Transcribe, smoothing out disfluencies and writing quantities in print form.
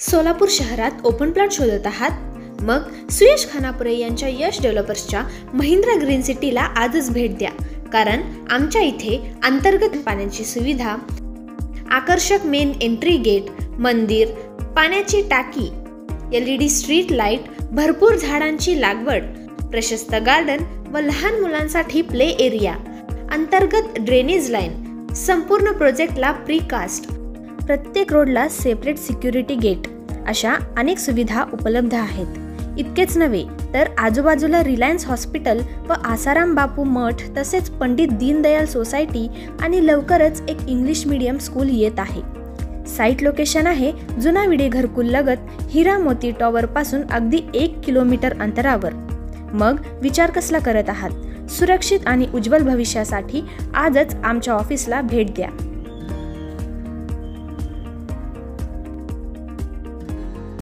सोलापूर शहरात open plot शोधत आहात? मग सुयश खानापुरे यांच्या यश डेव्हलपर्सच्या महिंद्रा ग्रीन सिटीला आजच भेट द्या, कारण आमच्या इथे अंतर्गत पाण्याची सुविधा, आकर्षक मेन एंट्री गेट, मंदिर, पाण्याची टाकी, LED स्ट्रीट लाईट, भरपूर झाडांची लागवड, प्रशस्त गार्डन व लहान मुलांसाठी प्ले एरिया, अंतर्गत ड्रेनेज लाईन, संपूर्ण प्रोजेक्टला प्रीकास्ट, प्रत्येक रोडला सेपरेट सिक्युरिटी गेट अशा अनेक सुविधा उपलब्ध आहेत. इतकेच नव्हे तर आजूबाजूला रिलायन्स हॉस्पिटल व आसाराम बापू मठ तसेच पंडित दीनदयाल सोसायटी आणि लवकरच एक इंग्लिश मीडियम स्कूल येत आहे. साईट लोकेशन आहे जुना विडे घरकुल लगत हिरा मोती टॉवर पासून अगदी 1 किलोमीटर अंतरावर. मग विचार कसला करत आहात? सुरक्षित आणि उज्ज्वल भविष्यासाठी आजच आमच्या ऑफिसला भेट द्या.